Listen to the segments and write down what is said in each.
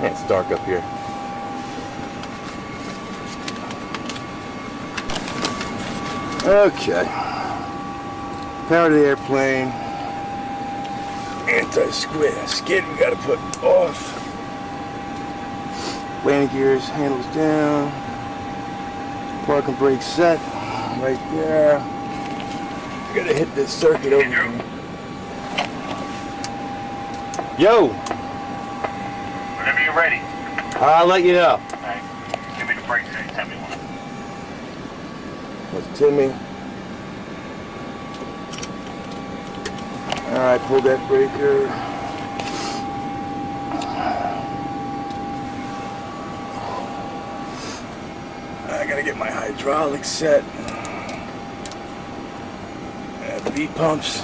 It's dark up here. Okay. Power to the airplane. Skid we gotta put off. Landing gears, handles down. Park and brake set. Right there. I gotta hit this circuit over here. Yo! Whenever you're ready. I'll let you know. Alright. Give me the brakes and tell me one. That's Timmy. Alright, pull that breaker. I gotta get my hydraulics set. V pumps.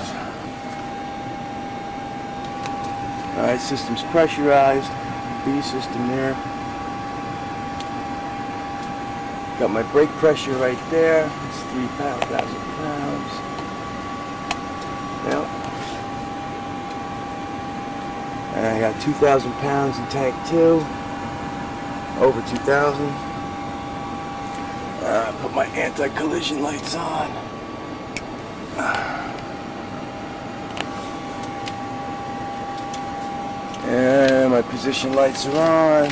Alright, system's pressurized. B system there. Got my brake pressure right there. It's 3,000 pounds. Yep. And I got 2,000 pounds in tank 2. Over 2,000. Put my anti-collision lights on. And my position lights are on.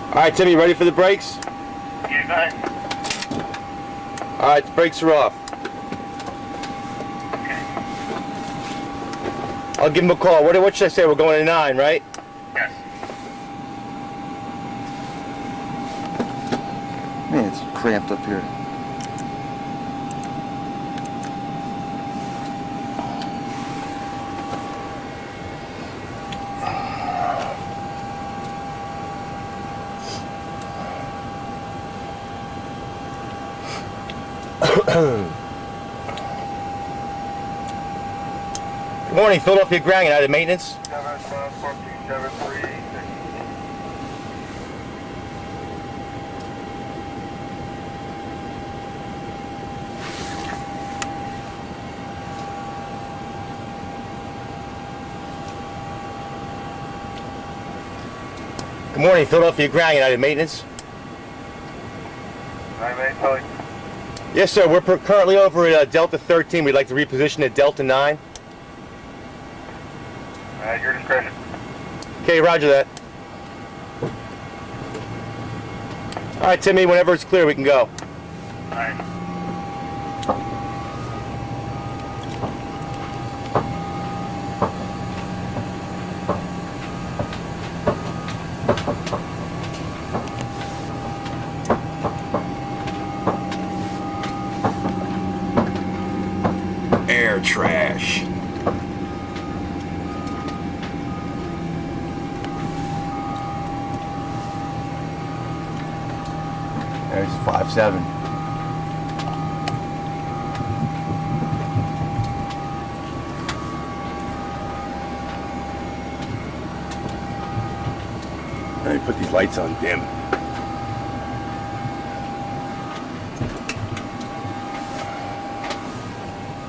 Alright, Timmy, ready for the brakes? Yeah, go ahead. Alright, the brakes are off. Okay. I'll give him a call. What should I say? We're going to 9, right? Yes. Man, it's cramped up here. Good morning, Philadelphia Ground United Maintenance. 71473. Good morning, Philadelphia Ground United Maintenance. Yes, sir. We're currently over at Delta 13. We'd like to reposition at Delta 9. At your discretion. Okay, roger that. All right, Timmy, whenever it's clear, we can go. All right. Air trash. There's 5-7. Let me put these lights on dim.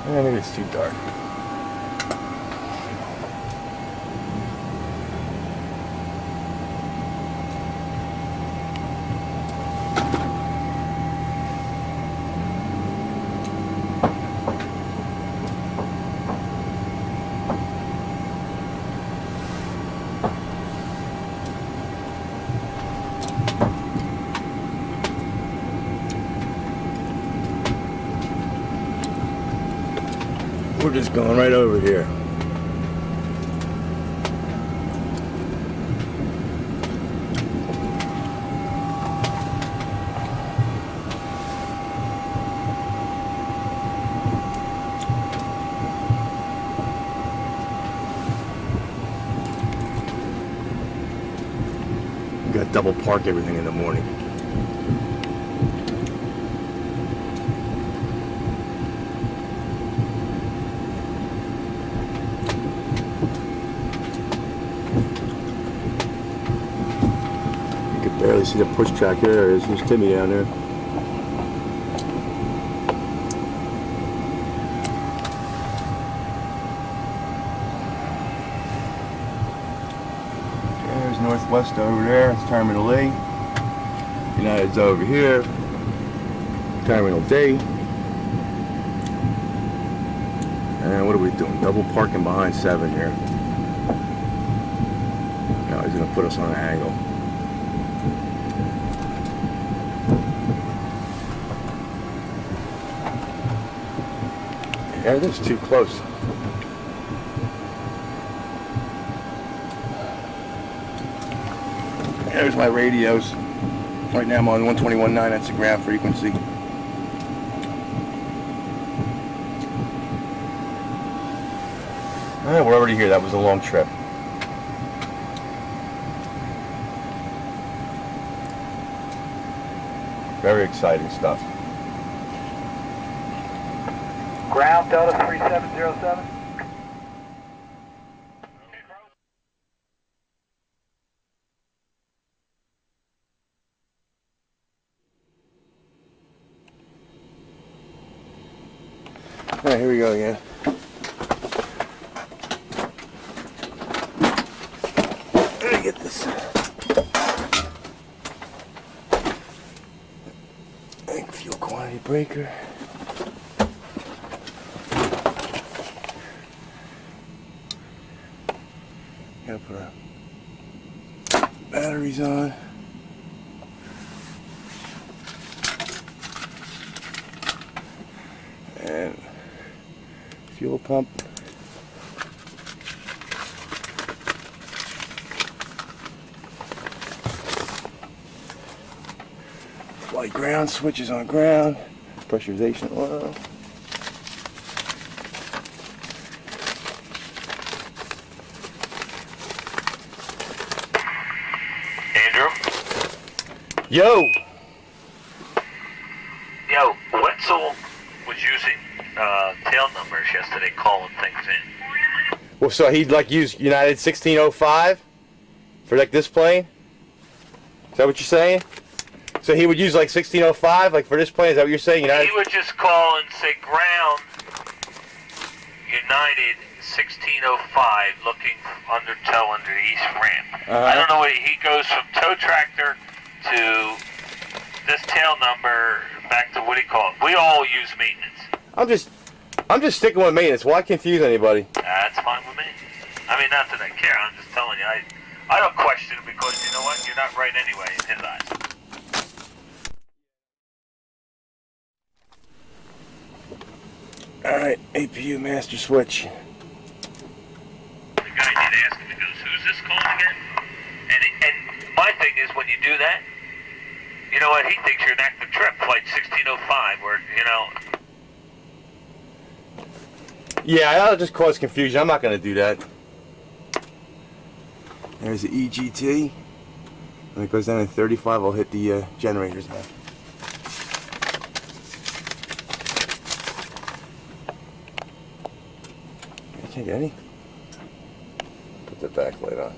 Maybe it's too dark. We're just going right over here. gotta double park everything in the morning. You can barely see the push track there. There's Timmy down there. There's Northwest over there. It's Terminal A. United's over here. Terminal D. And what are we doing? Double parking behind 7 here. Now he's going to put us on an angle. Yeah, this is too close. There's my radios. Right now I'm on 121.9, that's the ground frequency. We're already here, that was a long trip. Very exciting stuff. Ground Delta 3707. Alright, here we go again. Let me get this. Fuel quantity breaker. Gotta put our batteries on. And fuel pump. Flight ground switches on ground. Pressurization oil. Andrew? Yo! Yo, Wetzel was using tail numbers yesterday calling things in. Well, so he'd like use United 1605 for like this plane? Is that what you're saying? So he would use like 1605 like for this plane? Is that what you're saying? United? He would just call and say ground United 1605 looking under tow under the east ramp. I don't know what he goes from tow tractor to this tail number back to what do you call it? We all use maintenance. I'm just sticking with maintenance. Why confuse anybody? That's fine with me. I mean, not that I care. I'm just telling you. I don't question it because you know what? You're not right anyway in his eyes. Alright, APU master switch. The guy did ask him, he goes, who's this calling again? And my thing is, when you do that, you know what? He thinks you're an active trip, flight 1605, where, you know. Yeah, that'll just cause confusion. I'm not going to do that. There's the EGT. When it goes down to 35, I'll hit the generators now. I can't get any. Put the backlight on.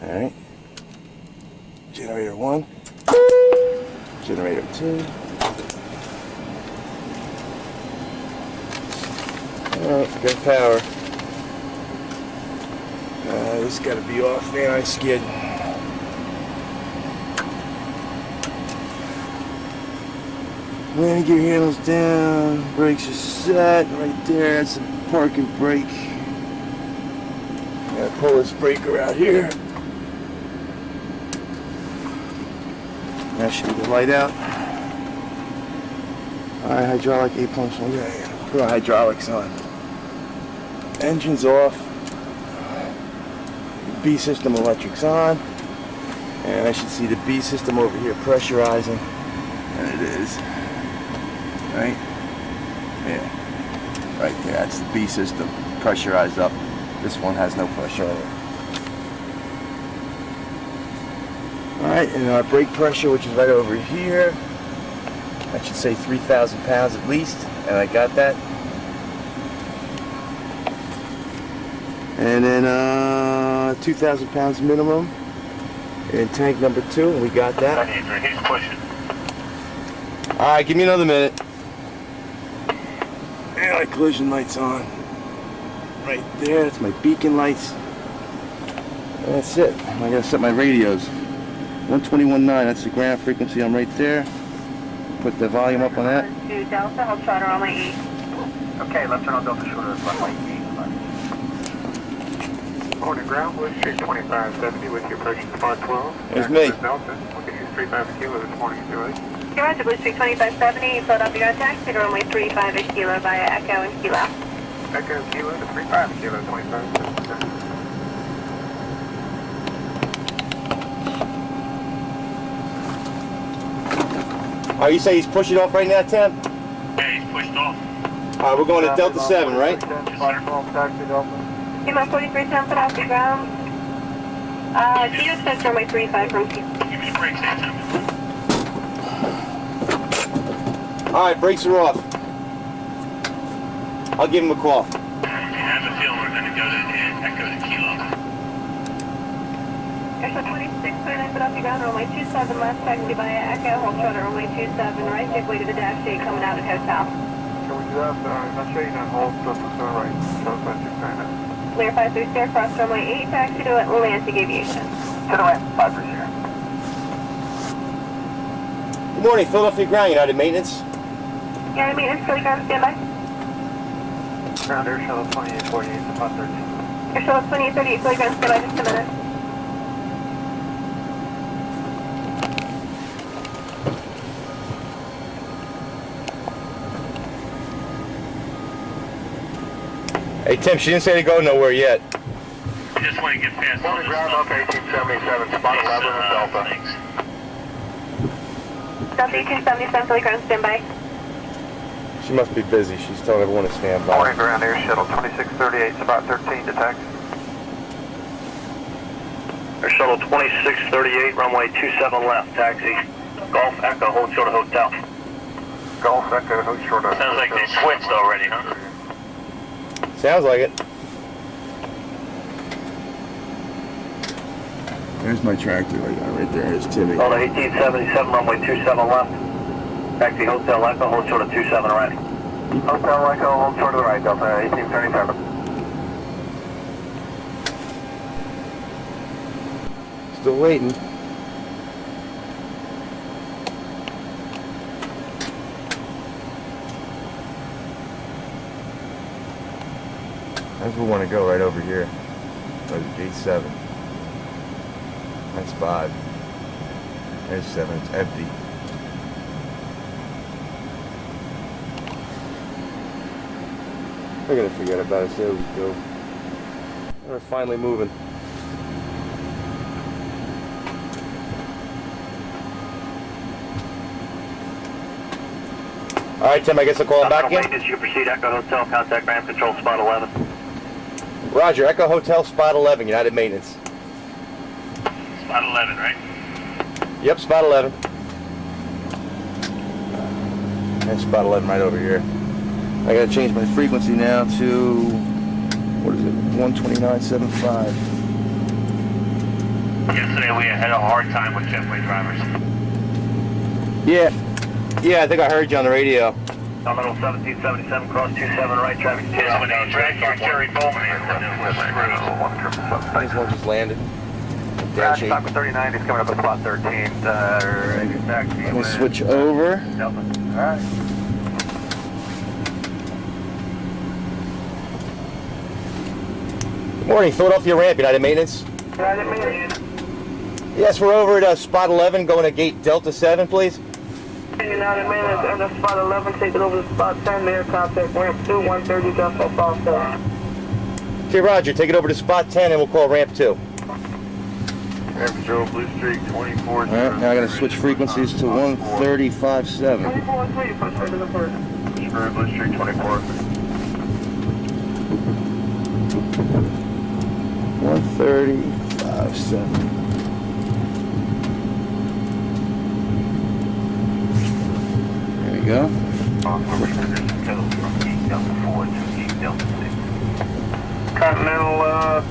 Alright. Generator 1. Generator 2. Alright, got power. This got to be off, man. I skid. Landing gear handles down. Brakes are set. Right there. That's a parking brake. Gotta pull this breaker out here. That should be the light out. Alright, hydraulic 8 pumps. Okay, put our hydraulics on. Engine's off. B system electrics on. And I should see the B system over here pressurizing. And it is. Right? Yeah, right there. That's the B system, pressurized up. This one has no pressure on it. Alright, and our brake pressure, which is right over here, I should say 3,000 pounds at least, and I got that. And then 2,000 pounds minimum in tank number 2, and we got that. He's pushing. Alright, give me another minute. And my collision light's on. Right there, that's my beacon lights. And that's it. I gotta set my radios. 121.9, that's the ground frequency. I'm right there. Put the volume up on that. To Delta, hold shorter on my 8. Okay, left turn on Delta shorter, runway 8. On the ground, Wood Street 2570 with your approaching spot 12. There's me. Delta, we'll get you 35 kilo this morning, if you like. Okay, Roger, Blue Street 2570, Philadelphia got taxi to runway 35 kilo via Echo and Kilo. Echo kilo to 35 kilo, 2570. Oh, you say he's pushing off right now, Tim? Yeah, he's pushed off. Alright, we're going to Delta 7, right? Team 4310, put off the ground. Kilo says runway 35 from Kilo. Give me the brakes, Tim. Alright, brakes are off. I'll give him a call. I have a feeling we're going to go to Echo to Kilo. Echo 2629, put off the ground, runway 27 left, taxi via Echo, hold shorter, runway 27 right, take way to the dash 8 coming out at hotel. Can we do that? Not sure you can hold, so it's to the right. So it's not just kind of. Clear 53 stair, cross runway 8, taxi to Atlantic Aviation. To the right, 53. Good morning, Philadelphia Ground, United Maintenance. Yeah, maintenance, Philly ground, standby. Ground air shuttle 2848, spot 13. Air shuttle 2838, Philly ground, standby, just a minute. Hey, Tim, she didn't say to go nowhere yet. I just want to get past all this ground up 1877, spot 11 with Delta. Thanks. Delta 1877, Philly ground, standby. She must be busy. She's telling everyone to stand by. Morning ground air shuttle 2638, spot 13 to taxi. Air shuttle 2638, runway 27 left, taxi. Golf Echo, hold short of hotel. Golf Echo, hold short of. Sounds like they switched already, huh? Sounds like it. There's my tractor right there. There's Timmy. Delta 1877, runway 27 left. Taxi Hotel Echo, hold short of 27 right. Hotel Echo, hold short of the right, Delta 1837. Still waiting. That's where we want to go, right over here. Go to gate 7. That's 5. There's 7. It's empty. We're gonna forget about it. There we go. We're finally moving. All right, Tim. I guess I'll call him back in. Maintenance, you proceed Echo Hotel, contact ramp control spot 11. Roger. Echo Hotel, spot 11, United Maintenance. Spot 11, right? Yep, spot 11. And spot 11 right over here. I gotta change my frequency now to, what is it, 129.75. Yesterday we had a hard time with jetway drivers. Yeah, I think I heard you on the radio. Terminal 1777, cross 27 right, traffic Yeah, when they dragged your Jerry Bowman in, and it was This one just landed. Dash Dash 8. Taco 39, he's coming up at spot 13. Taxi. Let me switch over. Delta. Alright. Good morning, Philadelphia Ramp, United Maintenance. United Maintenance. Yes, we're over at spot 11, going to gate Delta 7, please. United Maintenance, and the spot 11, take it over to spot 10, there, contact ramp 2, 130, Delta Falcon. Okay, Roger, take it over to spot 10 and we'll call ramp 2. Air Patrol, Blue Street 24. Alright, now I gotta switch frequencies to 135.7. 24-3, push right to the first. for Blue Street 24. 130.57. There we go. Continental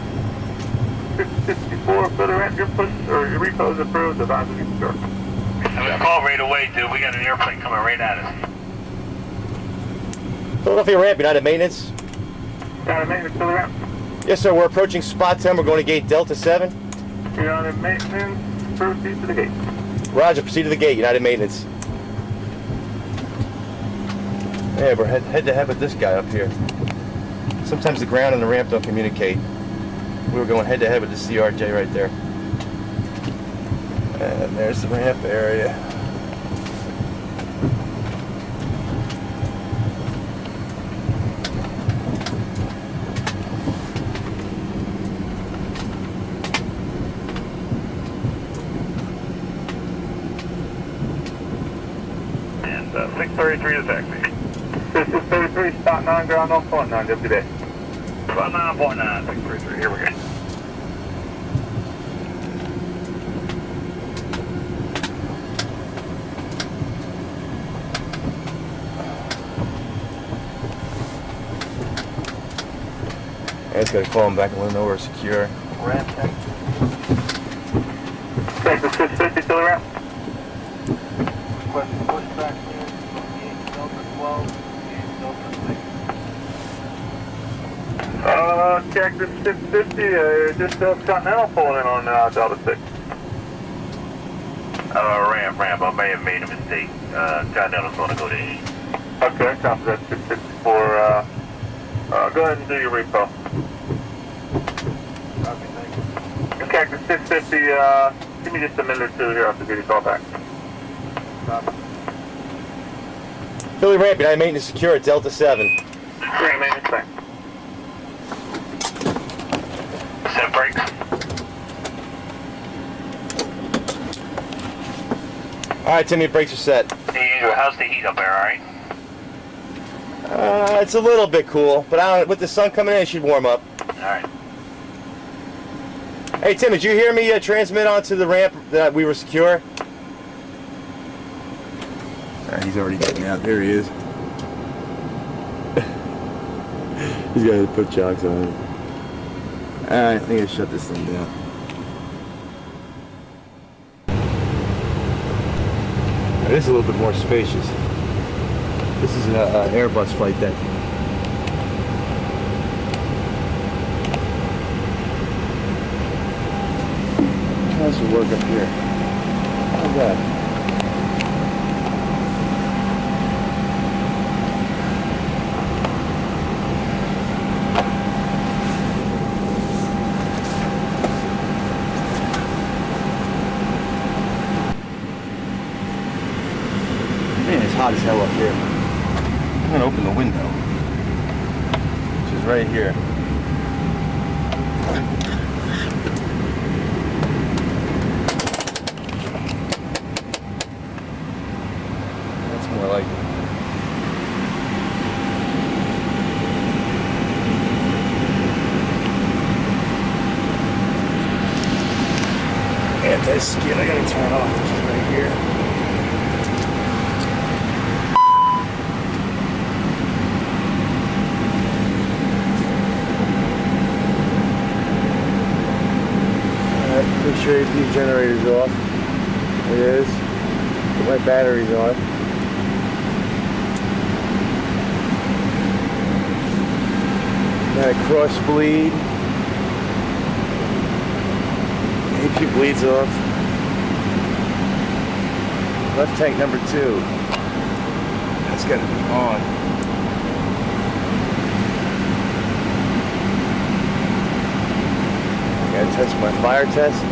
54 for the ramp, your push, or your repo is approved, advise if you can start. I'm gonna call right away, dude. We got an airplane coming right at us. Philadelphia ramp, United Maintenance. United Maintenance to the ramp. Yes, sir. We're approaching spot 10. We're going to gate Delta 7. United Maintenance, proceed to the gate. Roger. Proceed to the gate. United Maintenance. Yeah, we're head to head with this guy up here. Sometimes the ground and the ramp don't communicate. We were going head to head with the CRJ right there. And there's the ramp area. And 633 is taxi. 633, spot 9, ground 1.9, good day. Spot 9.9, 633, here we go. I just got to call him back and let him know we're secure. Ramp check. Thanks, the 650 to the ramp. Request push back here, Delta 12, Delta 6. Check the 650, just Continental pulling in on Delta 6. Ramp. I may have made a mistake. Continental's gonna go to E. Okay, copy that 654, go ahead and do your repo. Copy, thank you. Okay, the 650, give me just a minute or two here, I'll have to get you call back. Copy. Philly ramp, United Maintenance secure at Delta 7. Great, maintenance, thanks. Set brakes. All right, Timmy, brakes are set. Hey, Andrew, how's the heat up there, alright? It's a little bit cool, but I don't, with the sun coming in, it should warm up. Alright. Hey, Tim, did you hear me transmit onto the ramp that we were secure? He's already getting out. There he is. He's got to put chocks on it. Alright, I think I shut this thing down. This is a little bit more spacious. This is an Airbus flight deck. How's the work up here? How's that? Man, it's hot as hell up here. I'm gonna open the window, which is right here. That's more like it. Anti-skid, I gotta turn off, which is right here. Make sure the generator's off. It is. Put my batteries on. Got a cross bleed. AP bleeds off. Left tank number 2. That's got to be on. Gotta test my fire test.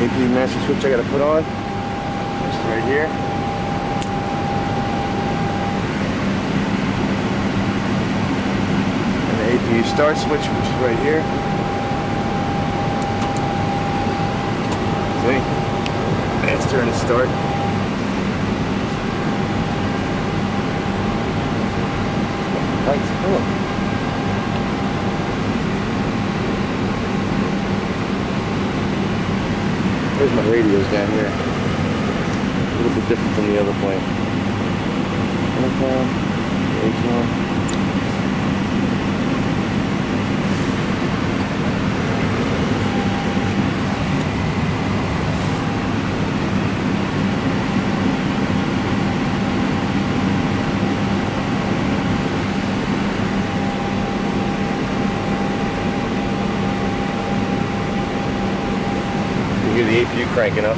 AP master switch I gotta put on. Just right here. And the APU start switch, which is right here. See? And Turn and start. Lights, cool. There's my radios down here. A little bit different from the other plane. PHL. You hear the APU cranking up.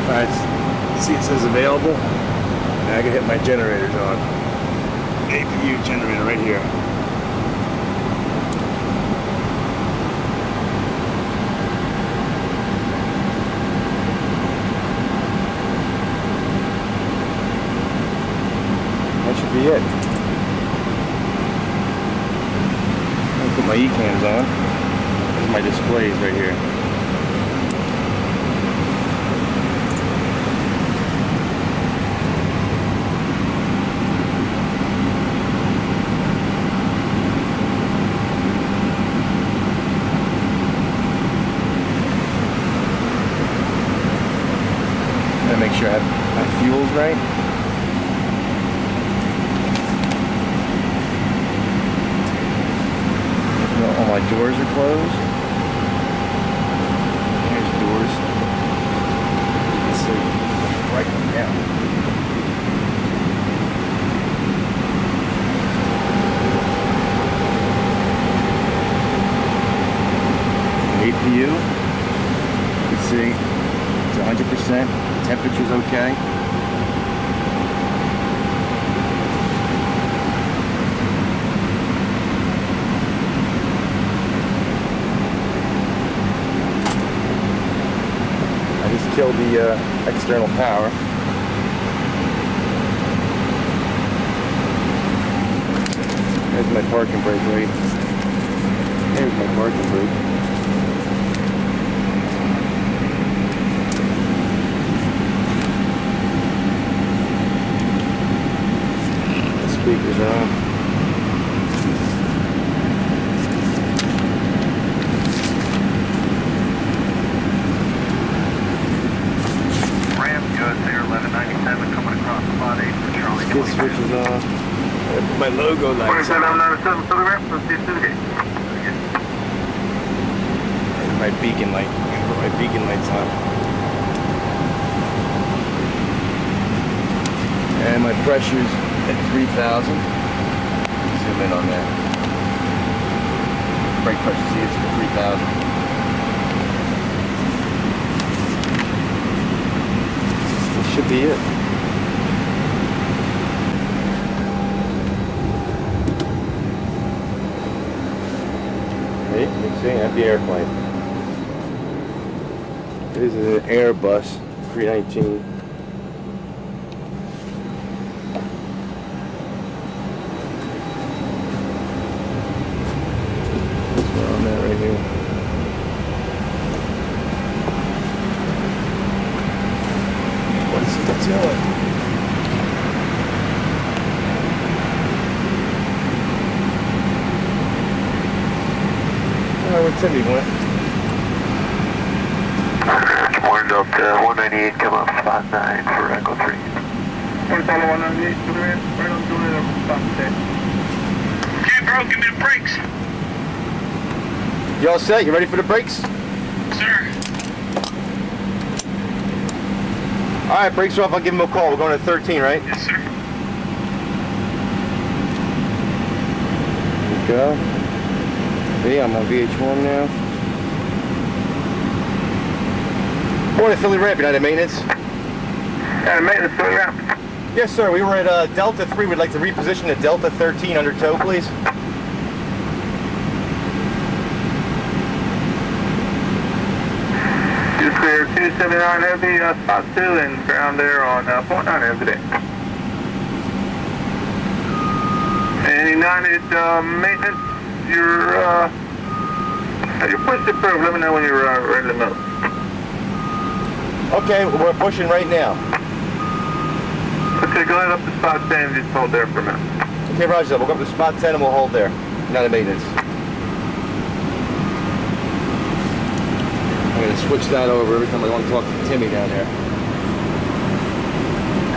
Alright, see it says available. Now I can hit my generators on. APU generator right here. That should be it. I'll put my E-cams on. There's my displays right here. Make sure I have my fuels right. All my doors are closed. There's doors. You can see right down. APU. You can see it's 100%. Temperature's okay. I just killed the external power. There's my parking brake right. There's my parking brake. Speakers on. Ramp good there, 1197 coming across the body for Charlie. Skid switches on. I put my logo lights on. 2797 for the ramp, proceed to the gate. And my beacon light. I'm gonna put my beacon lights on. And my pressure's at 3,000. Zoom in on that. Brake pressure, see it's at 3,000. That should be it. Hey, you can see that's the airplane. This is an Airbus 319. Where Timmy went. Wind up to 198, come up spot 9 for Echo 3. One follow 198 to the ramp, right on doing it over spot 10. Okay, bro, give me the brakes. You all set? You ready for the brakes? Sir. Alright, brakes are off. I'll give him a call. We're going to 13, right? Yes, sir. There we go. See, I'm on VH1 now. Morning, Philly Ramp, United Maintenance. United Maintenance, Philly Ramp. Yes, sir. We were at Delta 3. We'd like to reposition to Delta 13 under tow, please. Just clear 279 heavy, spot 2 and ground there on point 9 heavy today. And United maintenance, you're pushed approved. Let me know when you're ready to move. Okay, we're pushing right now. Okay, go ahead up to spot 10 and just hold there for a minute. Okay, roger that. We'll go up to spot 10 and we'll hold there. United maintenance. I'm going to switch that over every time I want to talk to Timmy down there.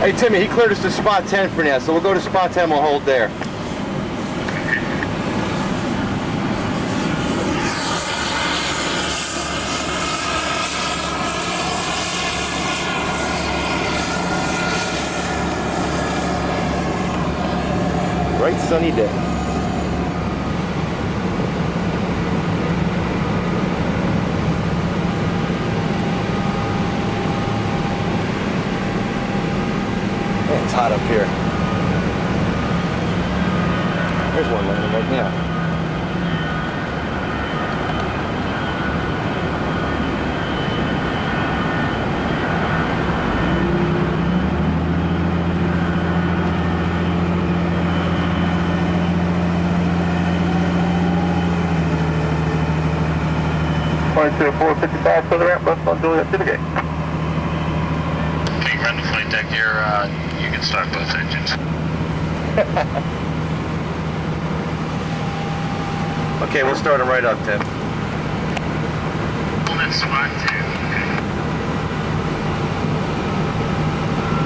Hey Timmy, he cleared us to spot 10 for now, so we'll go to spot 10 and we'll hold there. Bright sunny day. Man, it's hot up here. There's one landing right now. To 455 for the ramp, bus on Juliet to the gate. Okay, run the flight deck here. You can start both engines. Okay, we'll start them right up, Tim. Well, that's spot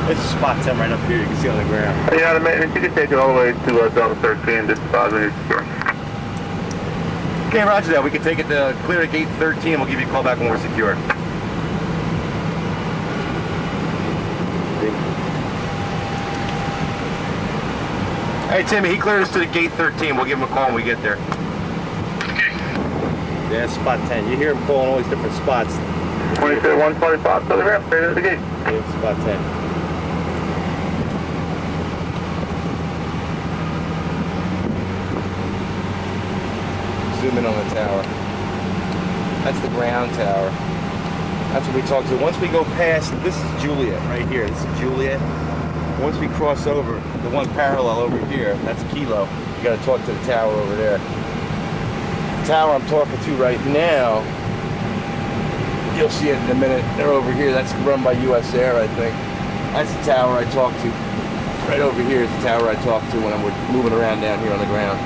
10. This is spot 10 right up here. You can see on the ground. Yeah, the maintenance, you can take it all the way to Delta 13, just 5 minutes secure. Okay, roger that. We can take it to clear at gate 13. We'll give you a call back when we're secure. Hey, Timmy, he cleared us to the gate 13. We'll give him a call when we get there. Okay. Yeah, spot 10. You hear him calling all these different spots. 145 for the ramp, straight at the gate. Yeah, spot 10. Zoom in on the tower. That's the ground tower. That's what we talk to. Once we go past, this is Juliet right here. This is Juliet. Once we cross over the one parallel over here, that's Kilo. You got to talk to the tower over there. The tower I'm talking to right now, you'll see it in a minute. They're over here. That's run by US Air, I think. That's the tower I talk to. Right over here is the tower I talk to when I'm moving around down here on the ground.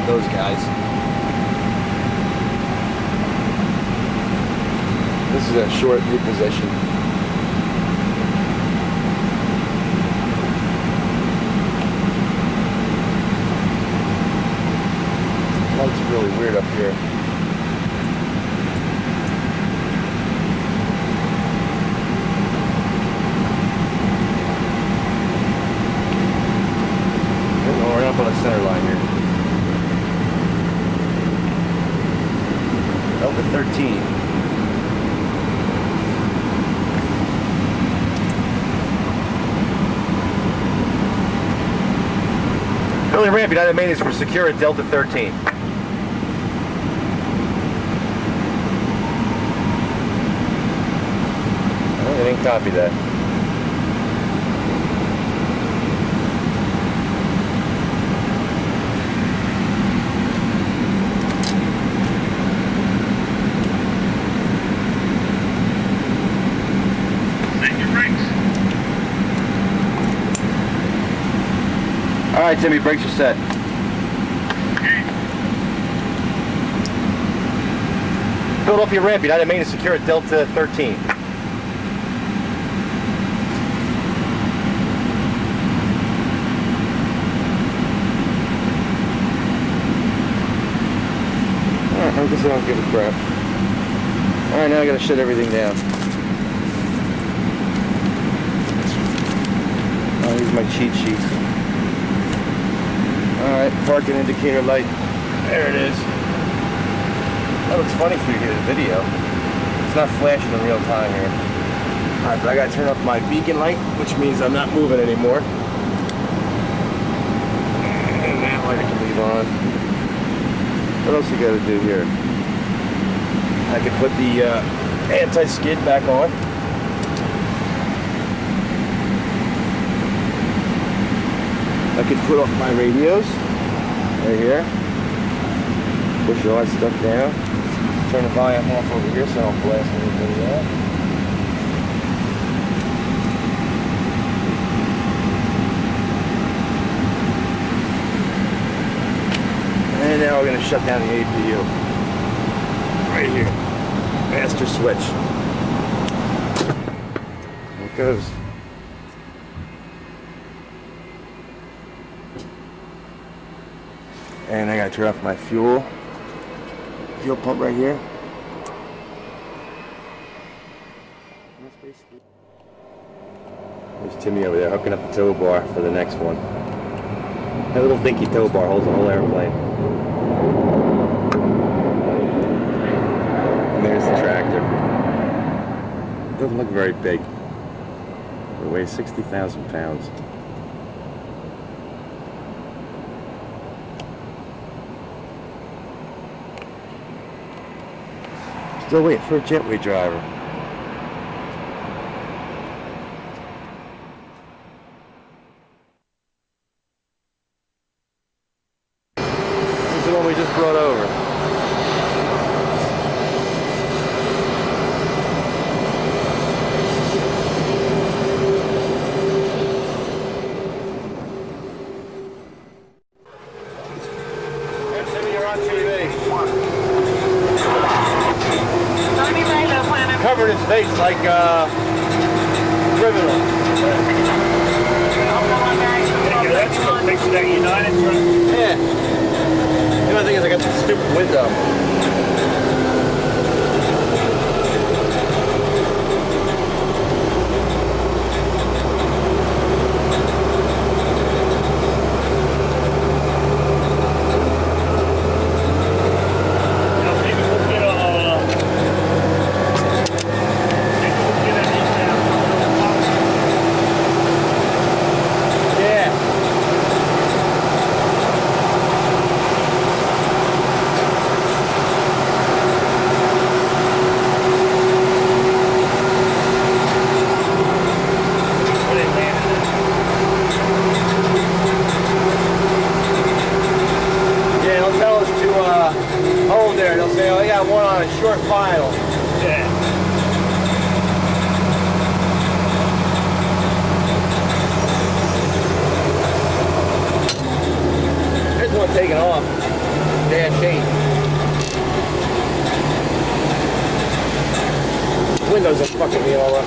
Those guys. This is a short reposition. Light's really weird up here. We're up on the center line here. Delta 13. Early ramp, United maintenance, we're secure at Delta 13. Oh, they didn't copy that. All right, Timmy, brakes are set. Philadelphia ramp, United maintenance secure at Delta 13. Alright, I guess I don't give a crap. Alright, now I gotta shut everything down. Oh, here's my cheat sheet. Alright, parking indicator light. There it is. That looks funny if you hear the video. It's not flashing in real time here. Alright, but I gotta turn off my beacon light, which means I'm not moving anymore. And that light I can leave on. What else you gotta do here? I can put the anti-skid back on. I could put off my radios right here. Push all that stuff down. Turn the volume off over here so I don't blast anything out. And now we're going to shut down the APU. Right here. Master switch. There it goes. And I got to turn off my fuel pump right here. There's Timmy over there hooking up the tow bar for the next one. That little dinky tow bar holds the whole airplane. And there's the tractor. Doesn't look very big. It weighs 60,000 pounds. Still waiting for a jetway driver. This is the one we just brought over. You're on TV. Covered his face like criminal. That's a picture that United. Yeah. The only thing is I got this stupid window. Hold there, they'll say, oh, yeah, one on a short final. Yeah. There's one taking off. Dash 8. Windows are fucking me all up.